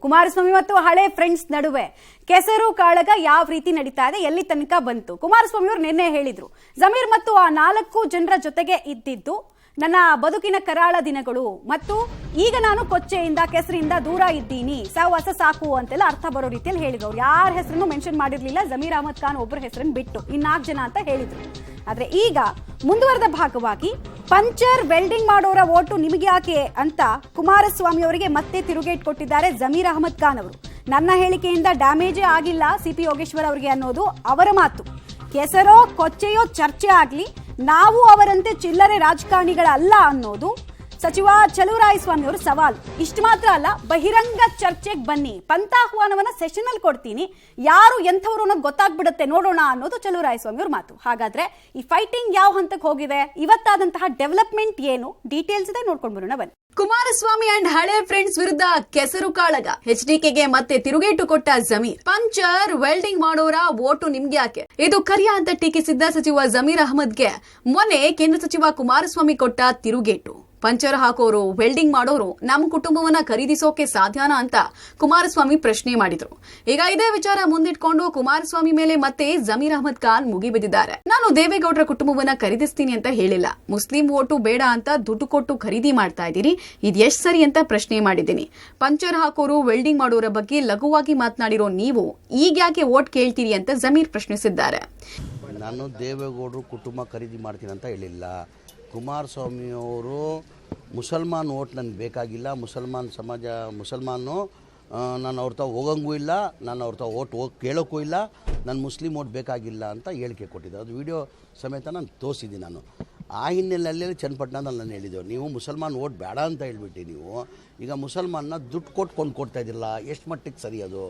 ಕುಮಾರಸ್ವಾಮಿ ಮತ್ತು ಹಳೆ ಫ್ರೆಂಡ್ಸ್ ನಡುವೆ ಕೆಸರು ಕಾಳಗ ಯಾವ ರೀತಿ ನಡೀತಾ ಇದೆ, ಎಲ್ಲಿ ತನಕ ಬಂತು? ಕುಮಾರಸ್ವಾಮಿ ಅವರು ನಿನ್ನೆ ಹೇಳಿದ್ರು, ಜಮೀರ್ ಮತ್ತು ಆ 4 ಜನರ ಜೊತೆಗೆ ಇದ್ದಿದ್ದು ನನ್ನ ಬದುಕಿನ ಕರಾಳ ದಿನಗಳು ಮತ್ತು ಈಗ ನಾನು ಕೊಚ್ಚೆಯಿಂದ ಕೆಸರಿಂದ ದೂರ ಇದ್ದೀನಿ, ಸಹವಾಸ ಸಾಕು ಅಂತೆಲ್ಲ ಅರ್ಥ ಬರೋ ರೀತಿಯಲ್ಲಿ ಹೇಳಿದ್ರು. ಯಾರ ಹೆಸರನ್ನು ಮೆನ್ಷನ್ ಮಾಡಿರ್ಲಿಲ್ಲ, ಜಮೀರ್ ಅಹಮದ್ ಖಾನ್ ಒಬ್ಬರ ಹೆಸರನ್ನು ಬಿಟ್ಟು 4 ಜನ ಅಂತ ಹೇಳಿದ್ರು. ಆದ್ರೆ ಈಗ ಮುಂದುವರೆದ ಭಾಗವಾಗಿ ಪಂಚರ್ ವೆಲ್ಡಿಂಗ್ ಮಾಡೋರ ಓಟು ನಿಮಗೆ ಯಾಕೆ ಅಂತ ಕುಮಾರಸ್ವಾಮಿ ಅವರಿಗೆ ಮತ್ತೆ ತಿರುಗೇಟ್ ಕೊಟ್ಟಿದ್ದಾರೆ ಜಮೀರ್ ಅಹಮದ್ ಖಾನ್ ಅವರು. ನನ್ನ ಹೇಳಿಕೆಯಿಂದ ಡ್ಯಾಮೇಜೇ ಆಗಿಲ್ಲ ಸಿಪಿ ಯೋಗೇಶ್ವರ್ ಅವರಿಗೆ ಅನ್ನೋದು ಅವರ ಮಾತು. ಕೆಸರೋ ಕೊಚ್ಚೆಯೋ ಚರ್ಚೆ ಆಗ್ಲಿ, ನಾವು ಅವರಂತೆ ಚಿಲ್ಲರೆ ರಾಜಕಾರಣಿಗಳಲ್ಲ ಅನ್ನೋದು ಸಚಿವ ಚಲುವರಾಯಸ್ವಾಮಿ ಅವರು ಸವಾಲು. ಇಷ್ಟು ಮಾತ್ರ ಅಲ್ಲ, ಬಹಿರಂಗ ಚರ್ಚೆಗೆ ಬನ್ನಿ, ಪಂಥಾಹ್ವಾನವನ್ನ ಸೆಷನ್ ಅಲ್ಲಿ ಕೊಡ್ತೀನಿ, ಯಾರು ಎಂಥವ್ರು ಅನ್ನೋದು ಗೊತ್ತಾಗ್ಬಿಡುತ್ತೆ ನೋಡೋಣ ಅನ್ನೋದು ಚಲುವರಾಯಸ್ವಾಮಿ ಅವ್ರ ಮಾತು. ಹಾಗಾದ್ರೆ ಈ ಫೈಟಿಂಗ್ ಯಾವ ಹಂತಕ್ಕೆ ಹೋಗಿದೆ, ಇವತ್ತಾದಂತಹ ಡೆವಲಪ್ಮೆಂಟ್ ಏನು, ಡೀಟೇಲ್ಸ್ ಇದೆ, ನೋಡ್ಕೊಂಡು ಬರೋಣ ಬನ್ನಿ. ಕುಮಾರಸ್ವಾಮಿ ಅಂಡ್ ಹಳೆ ಫ್ರೆಂಡ್ಸ್ ವಿರುದ್ಧ ಕೆಸರು ಕಾಳಗ, ಎಚ್ಡಿಕೆಗೆ ಮತ್ತೆ ತಿರುಗೇಟು ಕೊಟ್ಟ ಜಮೀರ್. ಪಂಚರ್ ವೆಲ್ಡಿಂಗ್ ಮಾಡೋರ ಓಟು ನಿಮ್ಗೆ ಯಾಕೆ, ಇದು ಕರಿಯ ಅಂತ ಟೀಕಿಸಿದ್ದ ಸಚಿವ ಜಮೀರ್ ಅಹಮದ್ಗೆ ಮೊನ್ನೆ ಕೇಂದ್ರ ಸಚಿವ ಕುಮಾರಸ್ವಾಮಿ ಕೊಟ್ಟ ತಿರುಗೇಟು. ಪಂಚರ್ ಹಾಕೋರು ವೆಲ್ಡಿಂಗ್ ಮಾಡೋರು ನಮ್ಮ ಕುಟುಂಬವನ್ನ ಖರೀದಿಸೋಕೆ ಸಾಧ್ಯನಾ ಅಂತ ಕುಮಾರಸ್ವಾಮಿ ಪ್ರಶ್ನೆ ಮಾಡಿದ್ರು. ಈಗ ಇದೇ ವಿಚಾರ ಮುಂದಿಟ್ಕೊಂಡು ಕುಮಾರಸ್ವಾಮಿ ಮೇಲೆ ಮತ್ತೆ ಜಮೀರ್ ಅಹಮದ್ ಖಾನ್ ಮುಗಿಬಿದ್ದಿದ್ದಾರೆ. ನಾನು ದೇವೇಗೌಡರ ಕುಟುಂಬವನ್ನ ಖರೀದಿಸ್ತೀನಿ ಅಂತ ಹೇಳಿಲ್ಲ, ಮುಸ್ಲಿಂ ಓಟು ಬೇಡ ಅಂತ ದುಡ್ಡು ಕೊಟ್ಟು ಖರೀದಿ ಮಾಡ್ತಾ ಇದ್ದೀರಿ, ಇದು ಎಷ್ಟು ಸರಿ ಅಂತ ಪ್ರಶ್ನೆ ಮಾಡಿದ್ದೀನಿ. ಪಂಚರ್ ಹಾಕೋರು ವೆಲ್ಡಿಂಗ್ ಮಾಡೋರ ಬಗ್ಗೆ ಲಘುವಾಗಿ ಮಾತನಾಡಿರೋ ನೀವು ಈಗ ಯಾಕೆ ಓಟ್ ಕೇಳ್ತೀರಿ ಅಂತ ಜಮೀರ್ ಪ್ರಶ್ನಿಸಿದ್ದಾರೆ. ನಾನು ದೇವೇಗೌಡರು ಕುಟುಂಬ ಖರೀದಿ ಮಾಡ್ತೀನಿ ಅಂತ ಹೇಳಿಲ್ಲ. ಕುಮಾರಸ್ವಾಮಿಯವರು ಮುಸಲ್ಮಾನ್ ಓಟ್ ನನಗೆ ಬೇಕಾಗಿಲ್ಲ, ಮುಸಲ್ಮಾನ್ ಸಮಾಜ ಮುಸಲ್ಮಾನು ನಾನು ಅವ್ರ ತಾವು ಹೋಗಂಗೂ ಇಲ್ಲ, ನಾನು ಅವ್ರ ತಾವು ಓಟ್ ಕೇಳೋಕ್ಕೂ ಇಲ್ಲ, ನನ್ನ ಮುಸ್ಲಿಂ ಓಟ್ ಬೇಕಾಗಿಲ್ಲ ಅಂತ ಹೇಳಿಕೆ ಕೊಟ್ಟಿದ್ದೆ. ಅದು ವಿಡಿಯೋ ಸಮೇತ ನಾನು ತೋರಿಸಿದ್ದೀನಿ. ನಾನು ಆ ಹಿನ್ನೆಲೆಯಲ್ಲಿ ಚನ್ನಪಟ್ಟಣದಲ್ಲಿ ನಾನು ಹೇಳಿದ್ದೆವು, ನೀವು ಮುಸಲ್ಮಾನ್ ಓಟ್ ಬೇಡ ಅಂತ ಹೇಳ್ಬಿಟ್ಟು ನೀವು ಈಗ ಮುಸಲ್ಮಾನ್ನ ದುಡ್ಡು ಕೊಟ್ಟು ಕೊಡ್ತಾ ಇದ್ದಿರಲ್ಲ, ಎಷ್ಟು ಮಟ್ಟಿಗೆ ಸರಿ ಅದು,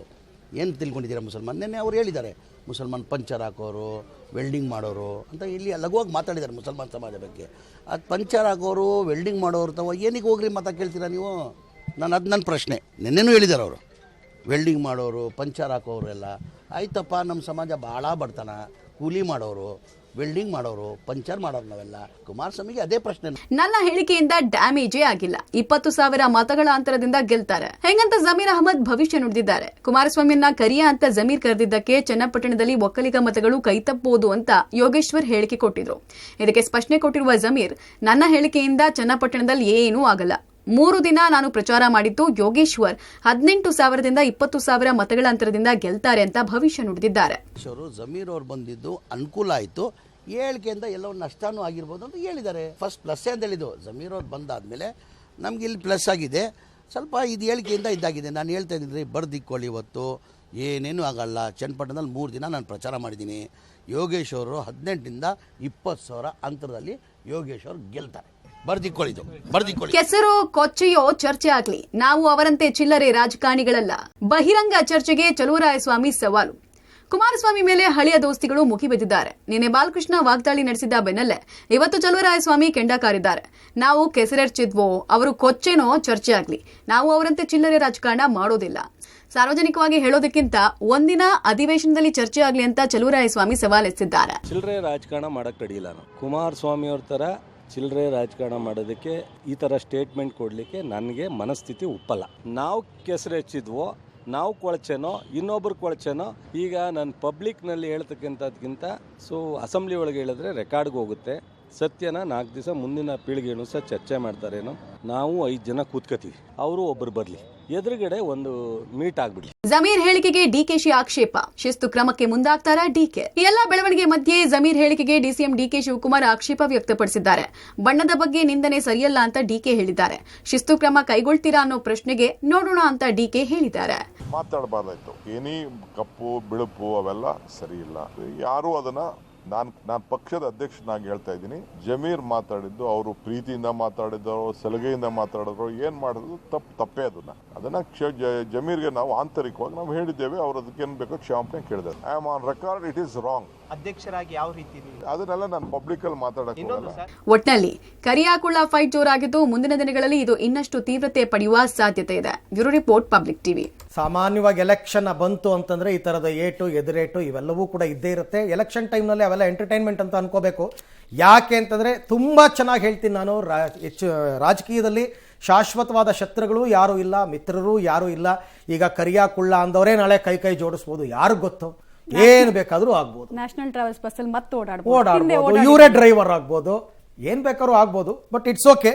ಏನು ತಿಳ್ಕೊಂಡಿದ್ದೀರಾ ಮುಸಲ್ಮಾನ್? ನೆನ್ನೆ ಅವ್ರು ಹೇಳಿದ್ದಾರೆ ಮುಸಲ್ಮಾನ್ ಪಂಚರ್ ಹಾಕೋರು ವೆಲ್ಡಿಂಗ್ ಮಾಡೋರು ಅಂತ ಇಲ್ಲಿ ಲಘುವಾಗಿ ಮಾತಾಡಿದ್ದಾರೆ ಮುಸಲ್ಮಾನ್ ಸಮಾಜ ಬಗ್ಗೆ. ಅದು ಪಂಚರ್ ಹಾಕೋರು ವೆಲ್ಡಿಂಗ್ ಮಾಡೋರು ತಾವು ಏನಿಗೆ ಹೋಗ್ರಿ ಮಾತಾ ಕೇಳ್ತೀರಾ ನೀವು? ಅದು ನನ್ನ ಪ್ರಶ್ನೆ. ನೆನ್ನೆನೂ ಹೇಳಿದ್ದಾರೆ ಅವರು, ವೆಲ್ಡಿಂಗ್ ಮಾಡೋರು ಪಂಚರ್ ಹಾಕೋರು ಎಲ್ಲ ಆಯ್ತಪ್ಪ, ನಮ್ಮ ಸಮಾಜ ಭಾಳ ಬಡತನ, ಕೂಲಿ ಮಾಡೋರು ವೆಲ್ಡಿಂಗ್ ಮಾಡೋರು ಪಂಚರ್ ಮಾಡೋರು ನಾವೆಲ್ಲ. ಕುಮಾರಸ್ವಾಮಿಗೆ ಅದೇ ಪ್ರಶ್ನೆ. ನನ್ನ ಹೇಳಿಕೆಯಿಂದ ಡ್ಯಾಮೇಜೇ ಆಗಿಲ್ಲ, 20,000 ಮತಗಳ ಅಂತರದಿಂದ ಗೆಲ್ತಾರೆ ಹೆಂಗಂತ ಜಮೀರ್ ಅಹಮದ್ ಭವಿಷ್ಯ ನುಡಿದಿದ್ದಾರೆ. ಕುಮಾರಸ್ವಾಮಿಯನ್ನ ಕರಿಯ ಅಂತ ಜಮೀರ್ ಕರೆದಿದ್ದಕ್ಕೆ ಚನ್ನಪಟ್ಟಣದಲ್ಲಿ ಒಕ್ಕಲಿಗ ಮತಗಳು ಕೈತಪ್ಪಬಹುದು ಅಂತ ಯೋಗೇಶ್ವರ್ ಹೇಳಿಕೆ ಕೊಟ್ಟಿದ್ರು. ಇದಕ್ಕೆ ಸ್ಪಷ್ಟನೆ ಕೊಟ್ಟಿರುವ ಜಮೀರ್, ನನ್ನ ಹೇಳಿಕೆಯಿಂದ ಚನ್ನಪಟ್ಟಣದಲ್ಲಿ ಏನೂ ಆಗಲ್ಲ, 3 ದಿನ ನಾನು ಪ್ರಚಾರ ಮಾಡಿದ್ದು ಯೋಗೇಶ್ವರ್ 18,000ದಿಂದ 20,000 ಮತಗಳ ಅಂತರದಿಂದ ಗೆಲ್ತಾರೆ ಅಂತ ಭವಿಷ್ಯ ನುಡಿದಿದ್ದಾರೆ. ಜಮೀರ್ ಅವ್ರು ಬಂದಿದ್ದು ಅನುಕೂಲ ಆಯಿತು, ಹೇಳಿಕೆಯಿಂದ ಎಲ್ಲೋ ನಷ್ಟನೂ ಆಗಿರ್ಬೋದು ಅಂತ ಹೇಳಿದ್ದಾರೆ. ಫಸ್ಟ್ ಪ್ಲಸ್ ಅಂತ ಹೇಳಿದ್ದು, ಜಮೀರ್ ಅವ್ರು ಬಂದಾದ್ಮೇಲೆ ನಮ್ಗೆ ಇಲ್ಲಿ ಪ್ಲಸ್ ಆಗಿದೆ, ಸ್ವಲ್ಪ ಇದು ಹೇಳಿಕೆಯಿಂದ ಇದಾಗಿದೆ. ನಾನು ಹೇಳ್ತಾ ಇದ್ದೀನಿ, ಬರ್ದಿಕ್ಕೊಳ್ಳಿ, ಇವತ್ತು ಏನೇನು ಆಗಲ್ಲ. ಚನ್ನಪಟ್ಟಣದಲ್ಲಿ 3 ದಿನ ನಾನು ಪ್ರಚಾರ ಮಾಡಿದ್ದೀನಿ. ಯೋಗೇಶ್ವರು 18ರಿಂದ 20,000 ಅಂತರದಲ್ಲಿ ಯೋಗೇಶ್ವರ್ ಗೆಲ್ತಾರೆ. ಬರ್ದಿಕೊಳ್ಳಿ. ಕೆಸರು ಕೊಚ್ಚೆಯೋ ಚರ್ಚೆ ಆಗ್ಲಿ, ನಾವು ಅವರಂತೆ ಚಿಲ್ಲರೆ ರಾಜಕಾರಣಿಗಳಲ್ಲ, ಬಹಿರಂಗ ಚರ್ಚೆಗೆ ಚಲುವರಾಯಸ್ವಾಮಿ ಸವಾಲು. ಕುಮಾರಸ್ವಾಮಿ ಮೇಲೆ ಹಳೆಯ ದೋಸ್ತಿಗಳು ಮುಗಿಬಿದ್ದಿದ್ದಾರೆ. ನಿನ್ನೆ ಬಾಲಕೃಷ್ಣ ವಾಗ್ದಾಳಿ ನಡೆಸಿದ್ದ ಬೆನ್ನಲ್ಲೇ ಇವತ್ತು ಚಲುವರಾಯಸ್ವಾಮಿ ಕೆಂಡ ಕಾರಿದ್ದಾರೆ. ನಾವು ಕೆಸರೆರ್ಚಿದ್ವೋ, ಅವರು ಕೊಚ್ಚೆನೋ ಚರ್ಚೆ ಆಗ್ಲಿ, ನಾವು ಅವರಂತೆ ಚಿಲ್ಲರೆ ರಾಜಕಾರಣ ಮಾಡೋದಿಲ್ಲ. ಸಾರ್ವಜನಿಕವಾಗಿ ಹೇಳೋದಕ್ಕಿಂತ ಒಂದಿನ ಅಧಿವೇಶನದಲ್ಲಿ ಚರ್ಚೆ ಆಗ್ಲಿ ಅಂತ ಚಲುವರಾಯಸ್ವಾಮಿ ಸವಾಲೆತ್ತಿದ್ದಾರೆ. ಚಿಲ್ಲರೆ ರಾಜಕಾರಣ ಮಾಡಕ್ ರೆಡಿಯಿಲ್ಲ. ಕುಮಾರಸ್ವಾಮಿ ಅವ್ರ ತರ ಚಿಲ್ಲರೆ ರಾಜಕಾರಣ ಮಾಡೋದಕ್ಕೆ ಈ ಥರ ಸ್ಟೇಟ್ಮೆಂಟ್ ಕೊಡಲಿಕ್ಕೆ ನನಗೆ ಮನಸ್ಥಿತಿ ಒಪ್ಪಲ್ಲ. ನಾವು ಕೆಸರು ಹೆಚ್ಚಿದ್ವೋ, ನಾವು ಕೊಳಚೆನೋ, ಇನ್ನೊಬ್ರು ಕೊಳಚೆನೋ, ಈಗ ನಾನು ಪಬ್ಲಿಕ್ನಲ್ಲಿ ಹೇಳ್ತಕ್ಕಂಥದ್ಕಿಂತ ಅಸೆಂಬ್ಲಿ ಒಳಗೆ ಹೇಳಿದ್ರೆ ರೆಕಾರ್ಡ್ಗೆ ಹೋಗುತ್ತೆ. ಸತ್ಯನ 4 ದಿವಸ ಮುಂದಿನ ಪೀಳಿಗೆನೂ ಸಹ ಚರ್ಚೆ ಮಾಡ್ತಾರೇನೋ. ನಾವು 5 ಜನ ಕೂತ್ಕೋತೀವಿ, ಅವರು ಒಬ್ಬರು ಬರಲಿ, ಎದುರುಗಡೆ ಒಂದು ಮೀಟ್ ಆಗ್ಬಿಡ್ಲಿ. ಜಮೀರ್ ಹೇಳಿಕೆಗೆ ಡಿಕೆಶಿ ಆಕ್ಷೇಪ, ಶಿಸ್ತು ಕ್ರಮಕ್ಕೆ ಮುಂದಾಗ್ತಾರಾ ಡಿಕೆ? ಈ ಎಲ್ಲಾ ಬೆಳವಣಿಗೆ ಮಧ್ಯೆ ಜಮೀರ್ ಹೇಳಿಕೆಗೆ ಡಿಸಿಎಂ ಡಿಕೆ ಶಿವಕುಮಾರ್ ಆಕ್ಷೇಪ ವ್ಯಕ್ತಪಡಿಸಿದ್ದಾರೆ. ಬಣ್ಣದ ಬಗ್ಗೆ ನಿಂದನೆ ಸರಿಯಲ್ಲ ಅಂತ ಡಿಕೆ ಹೇಳಿದ್ದಾರೆ. ಶಿಸ್ತು ಕ್ರಮ ಕೈಗೊಳ್ತೀರಾ ಅನ್ನೋ ಪ್ರಶ್ನೆಗೆ ನೋಡೋಣ ಅಂತ ಡಿಕೆ ಹೇಳಿದ್ದಾರೆ. ಮಾತಾಡಬಾರ್ದಾಯ್ತು, ಏನಿ ಕಪ್ಪು ಬಿಳುಪು ಅವೆಲ್ಲ ಸರಿ ಇಲ್ಲ. ಯಾರು ಅದನ್ನ ನಾನು ಪಕ್ಷದ ಅಧ್ಯಕ್ಷನಾಗಿ ಹೇಳ್ತಾ ಇದ್ದೀನಿ. ಜಮೀರ್ ಮಾತಾಡಿದ್ದು ಅವರು ಪ್ರೀತಿಯಿಂದ ಮಾತಾಡಿದ್ರು, ಸಲುಗೆಯಿಂದ ಮಾತಾಡಿದ್ರು, ಏನ್ ಮಾಡಿದ್ರು ತಪ್ಪೇ. ಅದನ್ನ ಜಮೀರ್ಗೆ ನಾವು ಆಂತರಿಕವಾಗಿ ನಾವು ಹೇಳಿದ್ದೇವೆ. ಅವ್ರು ಅದಕ್ಕೆ ಏನ್ ಬೇಕೋ ಕ್ಷಮಾಪಣೆ ಕೇಳಿದ್ದಾರೆ. I am on record, it is wrong. ಅಧ್ಯಕ್ಷರಾಗಿ ಯಾವ ರೀತಿ ಅದನ್ನೆಲ್ಲ ನಾನು ಪಬ್ಲಿಕ್ ಅಲ್ಲಿ ಮಾತಾಡಕ್ಕೆ. ಒಟ್ನಲ್ಲಿ ಕರಿಯಾಕುಳ ಫೈಟ್ ಜೋರಾಗಿದ್ದು ಮುಂದಿನ ದಿನಗಳಲ್ಲಿ ಇದು ಇನ್ನಷ್ಟು ತೀವ್ರತೆ ಪಡೆಯುವ ಸಾಧ್ಯತೆ ಇದೆ. Bureau report, public TV. ಸಾಮಾನ್ಯವಾಗಿ ಎಲೆಕ್ಷನ್ ಬಂತು ಅಂತಂದ್ರೆ ಈ ತರದ ಏಟು ಎದುರೇಟು ಇವೆಲ್ಲವೂ ಕೂಡ ಇದ್ದೇ ಇರುತ್ತೆ. ಎಲೆಕ್ಷನ್ ಟೈಮ್ನಲ್ಲಿ ಅವೆಲ್ಲ ಎಂಟರ್ಟೈನ್ಮೆಂಟ್ ಅಂತ ಅನ್ಕೋಬೇಕು. ಯಾಕೆ ಅಂತಂದ್ರೆ ತುಂಬಾ ಚೆನ್ನಾಗಿ ಹೇಳ್ತೀನಿ ನಾನು, ರಾಜಕೀಯದಲ್ಲಿ ಶಾಶ್ವತವಾದ ಶತ್ರುಗಳು ಯಾರೂ ಇಲ್ಲ, ಮಿತ್ರರು ಯಾರೂ ಇಲ್ಲ. ಈಗ ಕರಿಯಾ ಕುಳ್ಳ ಅಂದವರೇ ನಾಳೆ ಕೈ ಜೋಡಿಸ್ಬೋದು, ಯಾರಿಗ್ ಗೊತ್ತು, ಏನು ಬೇಕಾದರೂ ಆಗ್ಬೋದು. ನ್ಯಾಷನಲ್ ಟ್ರಾವೆಲ್ಸ್ ಬಸ್ಸಲ್ಲಿ ಮತ್ತೆ ಓಡಾಡ್ಬೋದು, ಇವರೇ ಡ್ರೈವರ್ ಆಗ್ಬೋದು, ಏನು ಬೇಕಾದ್ರೂ ಆಗ್ಬೋದು. But it's okay.